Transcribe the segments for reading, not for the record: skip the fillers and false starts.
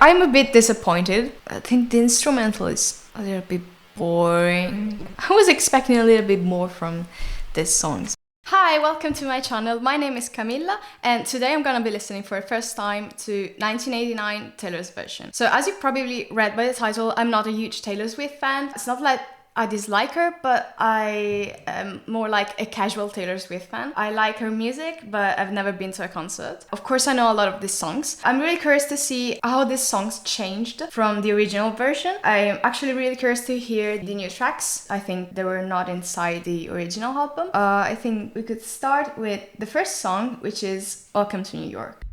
I'm a bit disappointed. I think the instrumental is a little bit boring. I was expecting a little bit more from this song. Hi, welcome to my channel. My name is Camilla, and today I'm gonna be listening for the first time to 1989 Taylor's version. So as you probably read by the title, I'm not a huge Taylor Swift fan. It's not like I dislike her, but I am more like a casual Taylor Swift fan. I like her music, but I've never been to a concert. Of course, I know a lot of these songs. I'm really curious to see how these songs changed from the original version. I'm actually really curious to hear the new tracks. I think they were not inside the original album. I think we could start with the first song, which is Welcome to New York.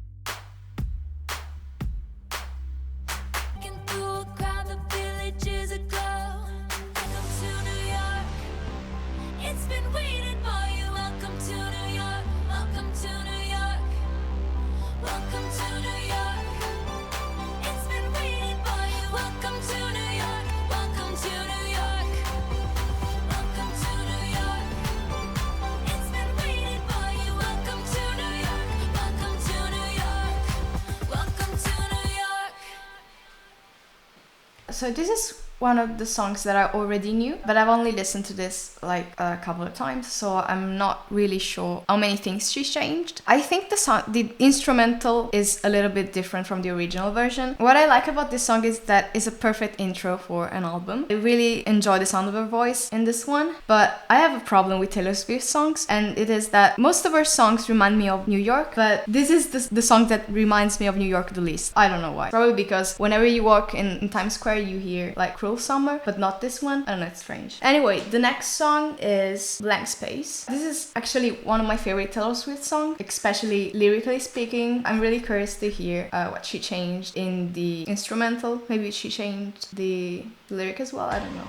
So this is one of the songs that I already knew, but I've only listened to this like a couple of times, so I'm not really sure how many things she changed. I think the instrumental is a little bit different from the original version. What I like about this song is that it's a perfect intro for an album. I really enjoy the sound of her voice in this one, but I have a problem with Taylor Swift songs, and it is that most of her songs remind me of New York, but this is the song that reminds me of New York the least. I don't know why. Probably because whenever you walk in Times Square, you hear like Cruel Summer, but not this one. I don't know, it's strange. Anyway, the next song is Blank Space. This is actually one of my favorite Taylor Swift songs, especially lyrically speaking. I'm really curious to hear what she changed in the instrumental. Maybe she changed the lyric as well, I don't know.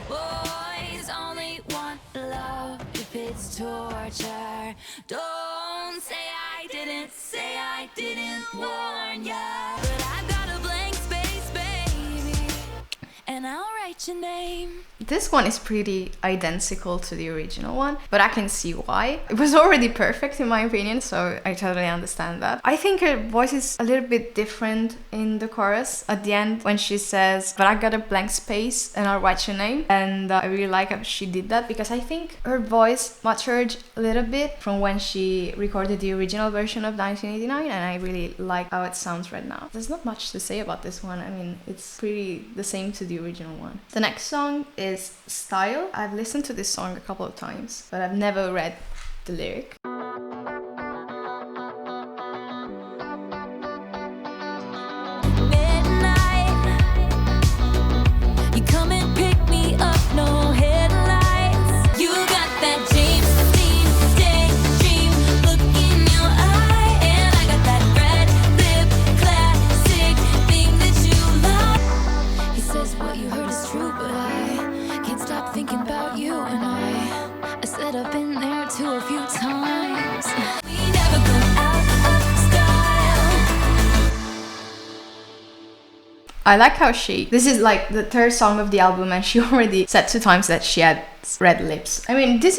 Boys only want love if it's torture. Don't say I didn't warn ya. But I've got a blank space, baby, and I'll write your name. This one is pretty identical to the original one, but I can see why. It was already perfect in my opinion, so I totally understand that. I think her voice is a little bit different in the chorus at the end when she says, but I got a blank space and I'll write your name. And I really like how she did that, because I think her voice matured a little bit from when she recorded the original version of 1989, and I really like how it sounds right now. There's not much to say about this one. I mean, it's pretty the same to the original one. The next song is Style. I've listened to this song a couple of times, but I've never read the lyric. I like how this is like the third song of the album, and she already said 2 times that she had red lips. I mean, this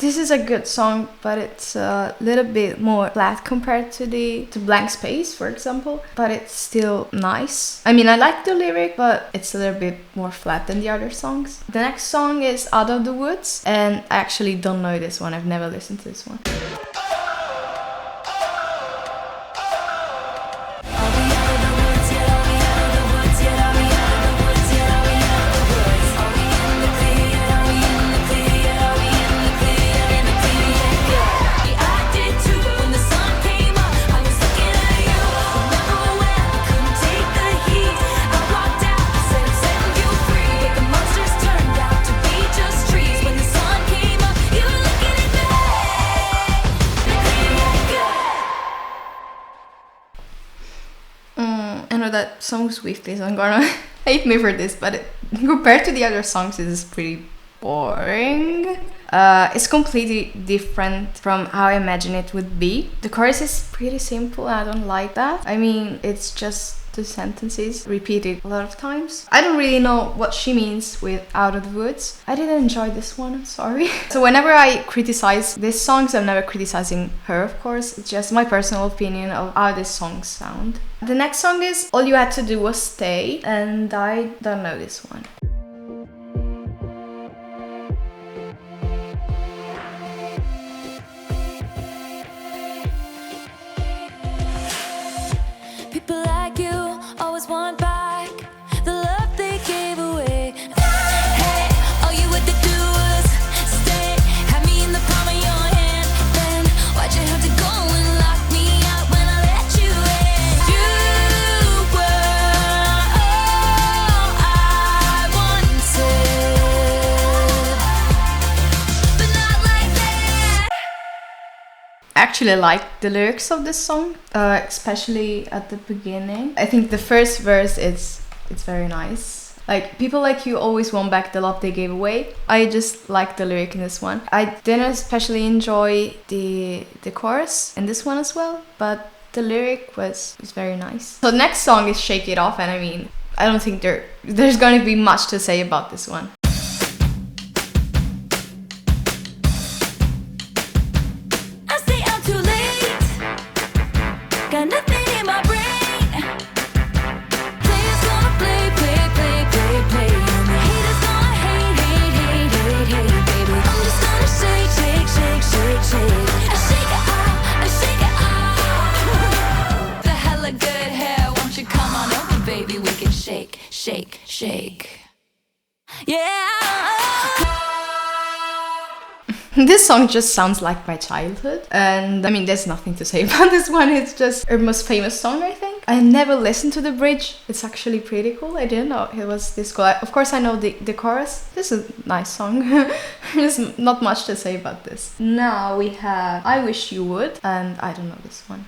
is a good song, but it's a little bit more flat compared to Blank Space, for example, but it's still nice. I mean, I like the lyric, but it's a little bit more flat than the other songs. The next song is Out of the Woods, and I actually don't know this one. I've never listened to this one. That song Swifties, I'm gonna hate me for this, but compared to the other songs, it is pretty boring. It's completely different from how I imagine it would be. The chorus is pretty simple and I don't like that. I mean, it's just the sentences repeated a lot of times. I don't really know what she means with Out of the Woods. I didn't enjoy this one, I'm sorry. So whenever I criticize these songs, I'm never criticizing her, of course. It's just my personal opinion of how these songs sound. The next song is All You Had to Do Was Stay, and I don't know this one. People like you always want back the love they gave away. Hey, all you had to do was stay. Had me in the palm of your hand. Then why'd you have to go and lock me out when I let you in? You were all I wanted, but not like that. I actually like the lyrics of this song, especially at the beginning. I think the first verse it's very nice. Like, people like you always want back the love they gave away. I just like the lyric in this one. I didn't especially enjoy the chorus in this one as well, but the lyric was very nice. So the next song is Shake It Off, and I mean, I don't think there's going to be much to say about this one. I stay out too late. Got nothing in my brain. Players gonna play, play, play, play, play. And the haters gonna hate, hate, hate, hate, hate, baby. I'm just gonna shake, shake, shake, shake, shake. I shake it off, I shake it off. The hella good hair, won't you come on over, baby? We can shake, shake, shake. Yeah. This song just sounds like my childhood, and I mean, there's nothing to say about this one. It's just her most famous song, I think. I never listened to the bridge. It's actually pretty cool. I didn't know it was this cool. Of course, I know the chorus. This is a nice song. There's not much to say about this. Now we have I Wish You Would, and I don't know this one.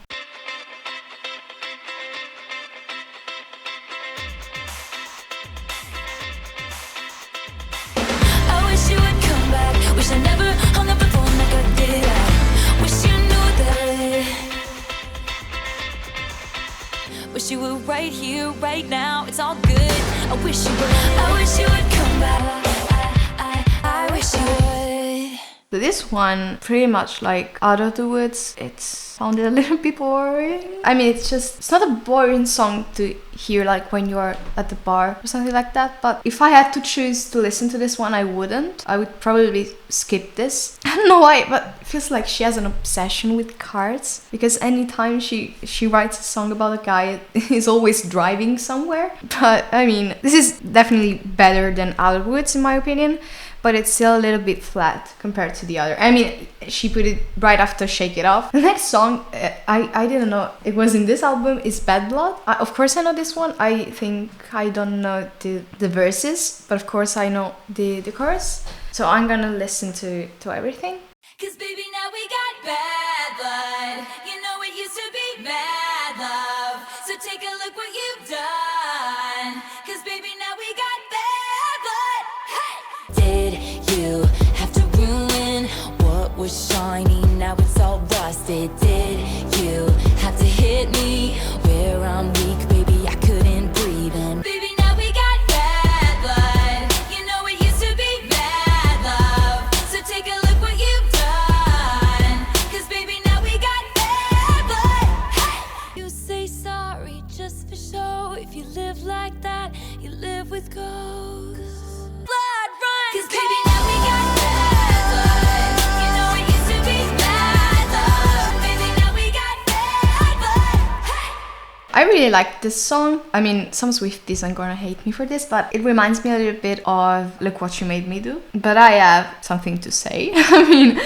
I wish you would come back. Wish I never hung up the phone like I did. I wish you knew that. Wish you were right here, right now. It's all good. I wish you would. I wish you would come back. I wish you would. So this one, pretty much like Out of the Woods, it's sounded a little bit boring. I mean, it's not a boring song to hear like when you're at the bar or something like that, but if I had to choose to listen to this one, I wouldn't. I would probably skip this. I don't know why, but it feels like she has an obsession with cars, because anytime she writes a song about a guy, he's always driving somewhere. But I mean, this is definitely better than Out of the Woods in my opinion, but it's still a little bit flat compared to the other. I mean, she put it right after Shake It Off. The next song, I didn't know it was in this album, is Bad Blood. Of course I know this one. I think I don't know the verses, but of course I know the chorus. So I'm gonna listen to everything. Cause baby, now we got bad blood. You know it used to be mad love. So take a look what you've done. Cause baby, now we got bad blood. Hey! Did you have to ruin what was shiny? Now it's all rusted. Did you have to hit me where I'm weak? Baby, I couldn't breathe in. Baby, now we got bad blood. You know it used to be bad love. So take a look what you've done. Cause baby, now we got bad blood. Hey! You say sorry just for show. If you live like that, you live with ghosts. Blood runs. Cause baby, now we got bad blood. You know it used to be bad love. Baby, now we got bad blood. Hey! I really like this song. I mean, some Swifties are gonna hate me for this, but it reminds me a little bit of Look What You Made Me Do. But I have something to say. I mean,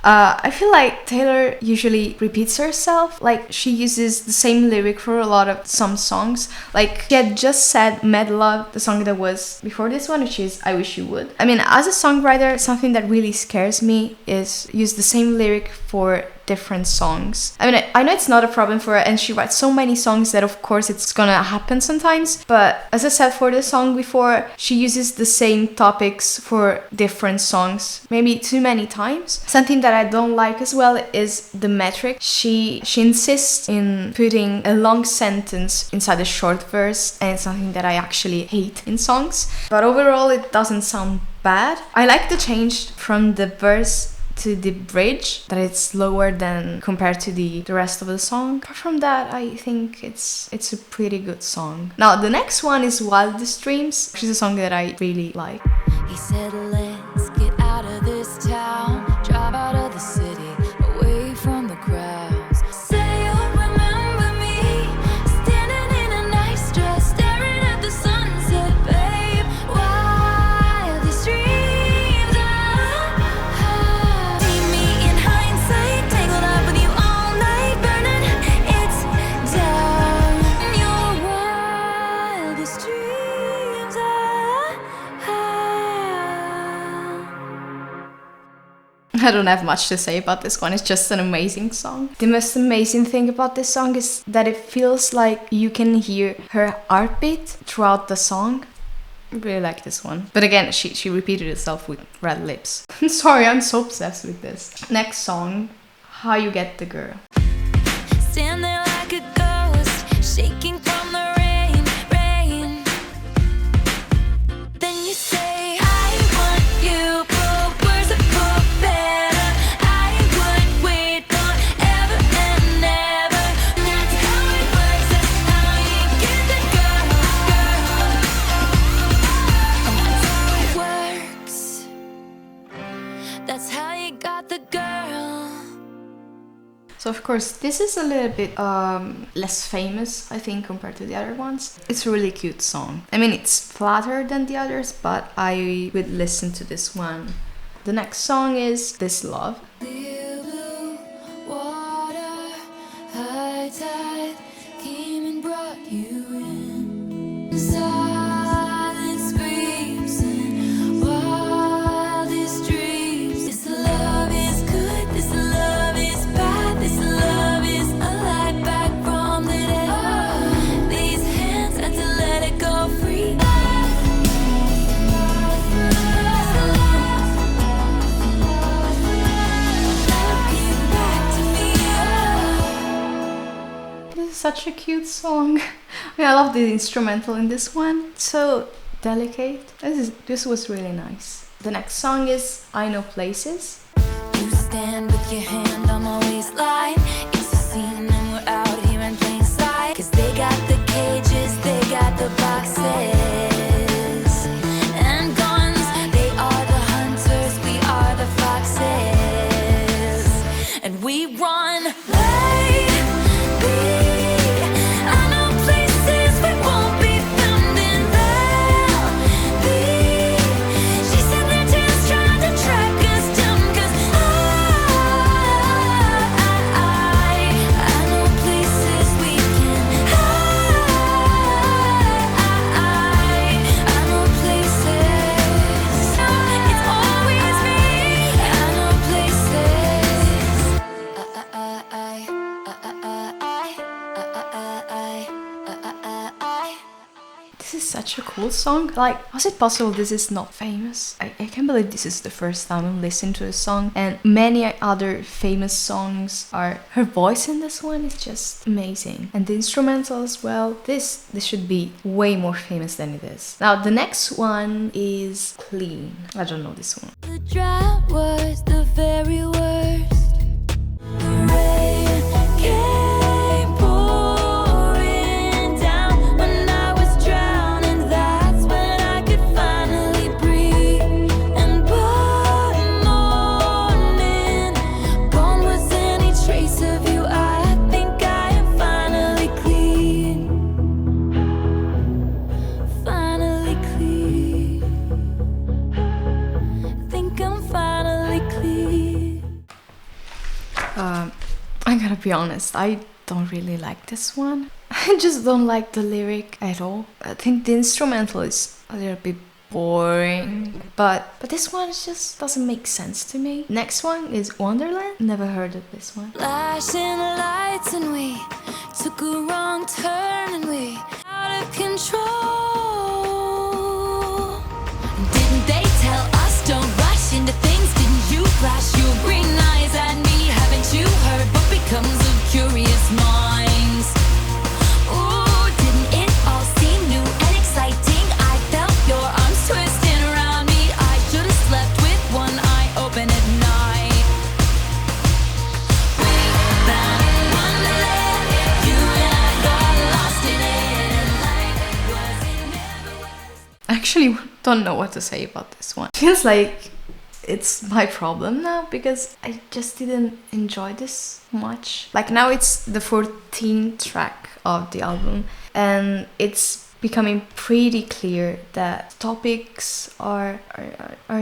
I feel like Taylor usually repeats herself. Like, she uses the same lyric for a lot of some songs. Like, she had just said Mad Love, the song that was before this one, which is I Wish You Would. I mean, as a songwriter, something that really scares me is use the same lyric for different songs. I mean, I know it's not a problem for her, and she writes so many songs that of course it's gonna happen sometimes, but as I said for the song before, she uses the same topics for different songs, maybe too many times. Something that I don't like as well is the metric. She insists in putting a long sentence inside a short verse, and it's something that I actually hate in songs, but overall it doesn't sound bad. I like the change from the verse to the bridge, that it's slower than compared to the rest of the song. Apart from that, I think it's a pretty good song. Now the next one is Wildest Dreams, which is a song that I really like. He said, let's get out of this town, drive out of the city, away from the crowds. Say you'll remember me, standing in a nice dress, staring at the sunset, babe. Wildest dreams, see me in hindsight, tangled up with you all night, burning it down. Your wildest dreams, I don't have much to say about this one, it's just an amazing song. The most amazing thing about this song is that it feels like you can hear her heartbeat throughout the song. I really like this one. But again, she repeated itself with red lips. Sorry, I'm so obsessed with this. Next song, How You Get the Girl. stand there like a ghost, shaking from the rain, rain. Then you say, I want you, but words are put better. I would wait forever and ever. That's how it works, that's how you get the girl, girl. And that's how it works. That's how you got the girl. So of course, this is a little bit less famous, I think, compared to the other ones. It's a really cute song. I mean, it's flatter than the others, but I would listen to this one. The next song is This Love. Clear blue water, high tide came and brought you in. Silence screams and wildest dreams. This love is good, this love is bad, this love is a light back from the dead. These hands had to let it go free. This is such a cute song. I mean, I love the instrumental in this one. It's so delicate. This was really nice. The next song is I Know Places. You stand with your hand on my waistline. It's a scene and we're out here in plain sight. 'Cause they got the cages, they got the boxes and guns. They are the hunters, we are the foxes. And we run, baby. I know places we won't be found in valley. She said they're just trying to track us down. 'Cause I know places we can hide. I know places. It's always me. I know places. This is such a cool song. Like, how is it possible this is not famous? I can't believe this is the first time I'm listening to a song, and many other famous songs are. Her voice in this one is just amazing, and the instrumental as well. This should be way more famous than it is. Now the next one is Clean. I don't know this one. The drought was the very worst. The rain came pouring down when I was drowning. That's when I could finally breathe. And by morning, gone was any trace of you. I think I am finally clean. Finally clean. Think I'm finally clean. I gotta be honest, I don't really like this one. I just don't like the lyric at all. I think the instrumental is a little bit boring. But this one just doesn't make sense to me. Next one is Wonderland. Never heard of this one. Flashing lights and we took a wrong turn and we out of control. Didn't they tell us don't rush into things? Didn't you flash your green eyes at me? Haven't you heard what becomes of curious minds? Ooh, didn't it all seem new and exciting? I felt your arms twisting around me. I should have slept with one eye open at night. I actually don't know what to say about this one. Feels like it's my problem now because I just didn't enjoy this much. Like now it's the 14th track of the album and it's becoming pretty clear that topics are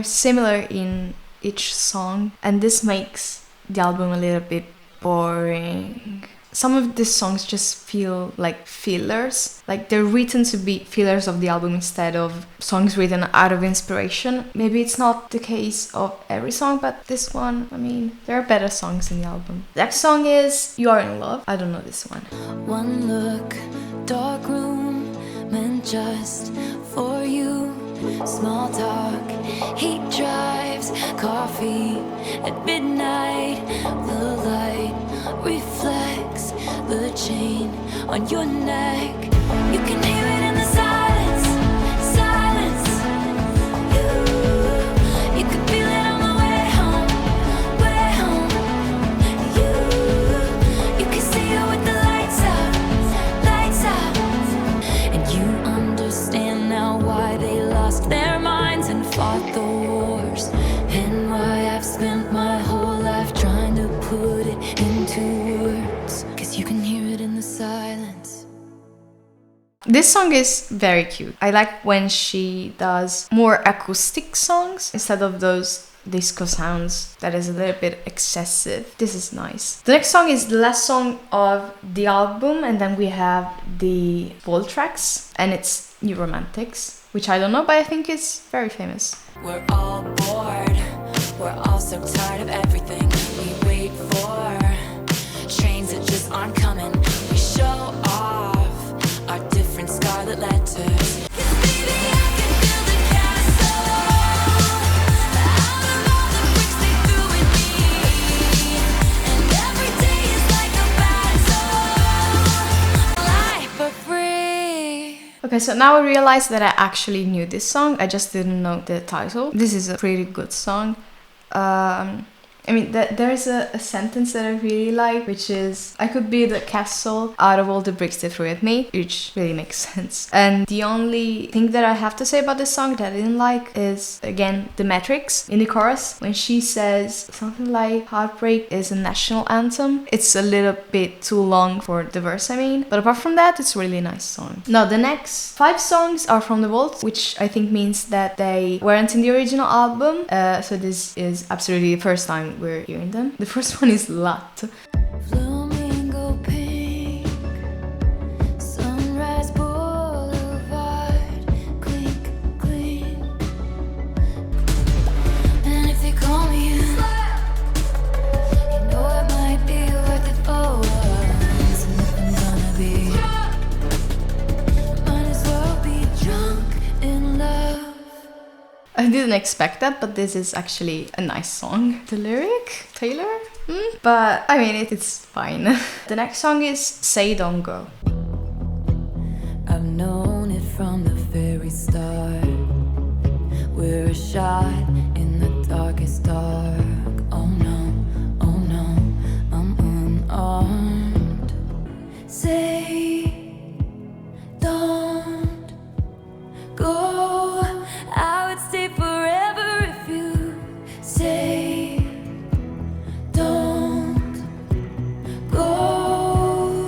similar in each song, and this makes the album a little bit boring. Some of these songs just feel like fillers, like they're written to be fillers of the album instead of songs written out of inspiration. Maybe it's not the case of every song, but this one, I mean, there are better songs in the album. The next song is You Are In Love. I don't know this one. One look, dark room, meant just for you. Small talk, heat drives, coffee at midnight. The light reflects the chain on your neck. You can hear it in the silence, silence. You can feel it on the way home, way home. You can see it with the lights out, lights out. And you understand now why they lost their minds and fought the wars, and why I've spent my whole life trying to put it into words, 'cause you can hear it in the silence. This song is very cute. I like when she does more acoustic songs instead of those disco sounds that is a little bit excessive. This is nice. The next song is the last song of the album, and then we have the bold tracks, and it's New Romantics, which I don't know, but I think it's very famous. We're all bored, we're all so tired of everything we wait for. Trains that just aren't coming, we show off our different scarlet letters. Okay, so now I realize that I actually knew this song. I just didn't know the title. This is a pretty good song. I mean, there is a sentence that I really like, which is, I could be the castle out of all the bricks they threw at me, which really makes sense. And the only thing that I have to say about this song that I didn't like is, again, the metrics in the chorus. When she says something like, heartbreak is a national anthem, it's a little bit too long for the verse, I mean. But apart from that, it's a really nice song. Now, the next 5 songs are from The Vault, which I think means that they weren't in the original album. So this is absolutely the first time we're hearing them. The first one is Lat. Flamingo pink, Sunrise Boulevard, clink, clink. And if they call me in, you know it might be worth it for once. And if I'm gonna be, might as well be drunk in love. I didn't expect that, but this is actually a nice song. The lyric? Taylor? But I mean, it's fine. The next song is Say Don't Go. I've known it from the very start. We're a shot in the darkest dark. Oh no, I'm unarmed. Say, don't go. I would stay forever if you say, don't go.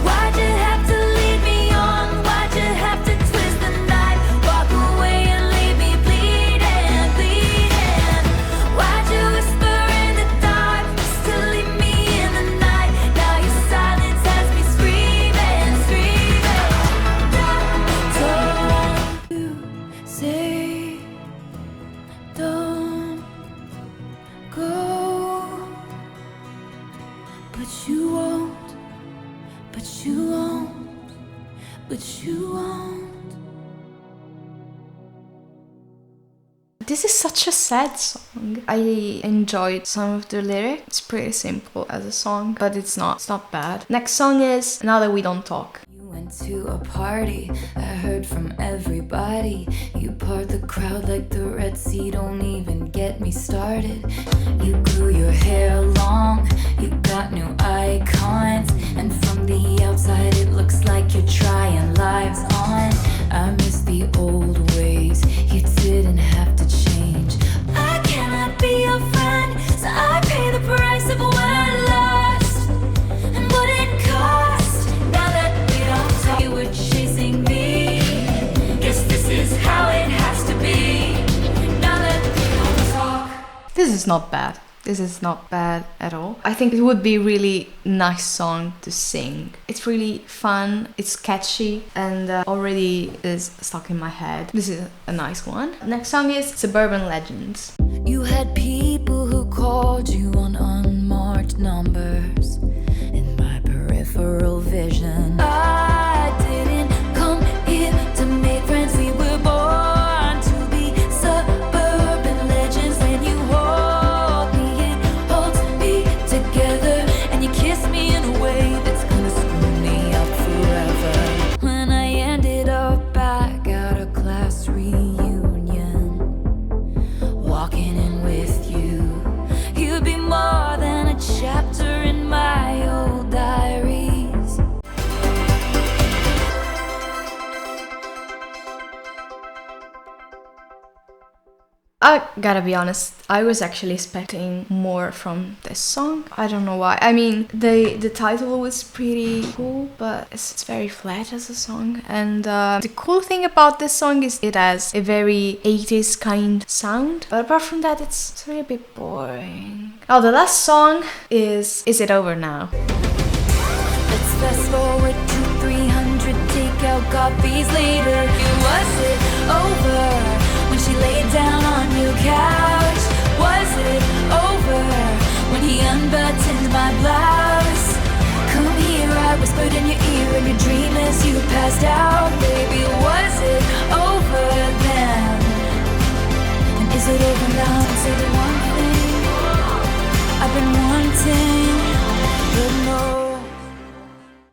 Why'd you have to lead me on? Why'd you have to twist the knife? Walk away This is such a sad song. I enjoyed some of the lyrics. It's pretty simple as a song, but it's not bad. Next song is Now That We Don't Talk. Went to a party, I heard from everybody. You part the crowd like the Red Sea, don't even get me started. You grew your hair long, you got new icons, and from the outside it looks like you're trying lives on. I miss the old ways, you didn't have to change. I cannot be your friend, so I pay the price of what I lost and what it cost. You were chasing me. Guess this is how it has to be. Now that we don't talk. This is not bad. This is not bad at all. I think it would be a really nice song to sing. It's really fun, it's catchy, and already is stuck in my head. This is a nice one. Next song is Suburban Legends. You had people who called you on unmarked numbers in my peripheral vision. I didn't come here to make friends. We were born to be suburban legends. When you hold me, it holds me together, and you kiss me in a way that's gonna screw me up forever. When I ended up back at a class reunion, walking in with you, you'd be more than a chapter in my old diaries. I gotta be honest, I was actually expecting more from this song. I don't know why. I mean, the title was pretty cool, but it's very flat as a song. And the cool thing about this song is it has a very 80s kind sound. But apart from that, it's really a bit boring. Oh, the last song is It Over Now? Let's fast forward to 300 takeout coffees later. Was it over when she laid down on your couch? Was it over when he unbuttoned my blouse? Come here, I whispered in your ear in your dream as you passed out. Baby, was it over then? And is it over now? Say the one thing I've been wanting, but no.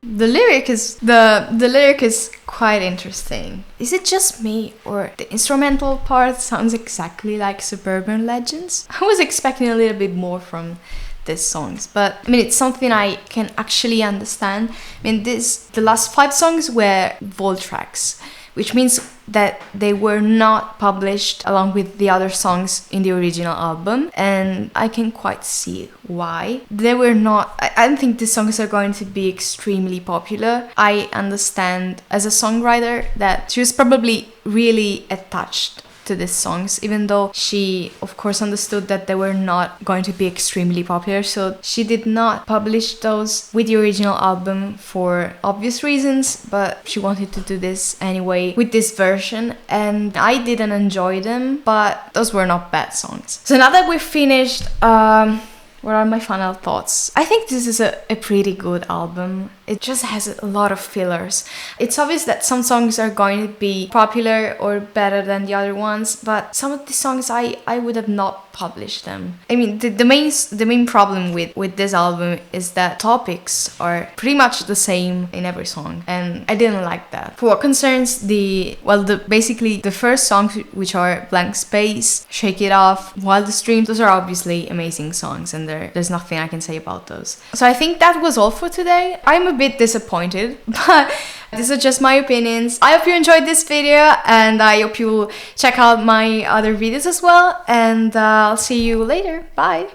The lyric is quite interesting. Is it just me, or the instrumental part sounds exactly like Suburban Legends? I was expecting a little bit more from these songs, but I mean, it's something I can actually understand. I mean, the last 5 songs were Vault tracks, which means that they were not published along with the other songs in the original album, and I can quite see why. They were not, I don't think these songs are going to be extremely popular. I understand as a songwriter that she was probably really attached to these songs, even though she of course understood that they were not going to be extremely popular, so she did not publish those with the original album for obvious reasons, but she wanted to do this anyway with this version, and I didn't enjoy them, but those were not bad songs. So now that we've finished, what are my final thoughts? I think this is a pretty good album. It just has a lot of fillers. It's obvious that some songs are going to be popular or better than the other ones, but some of the songs I would have not published them. I mean, the main problem with this album is that topics are pretty much the same in every song, and I didn't like that. For what concerns basically the first songs, which are Blank Space, Shake It Off, Wildest Dreams, those are obviously amazing songs, and there's nothing I can say about those. So I think that was all for today. I'm a bit disappointed, but these are just my opinions. I hope you enjoyed this video, and I hope you check out my other videos as well, and I'll see you later. Bye!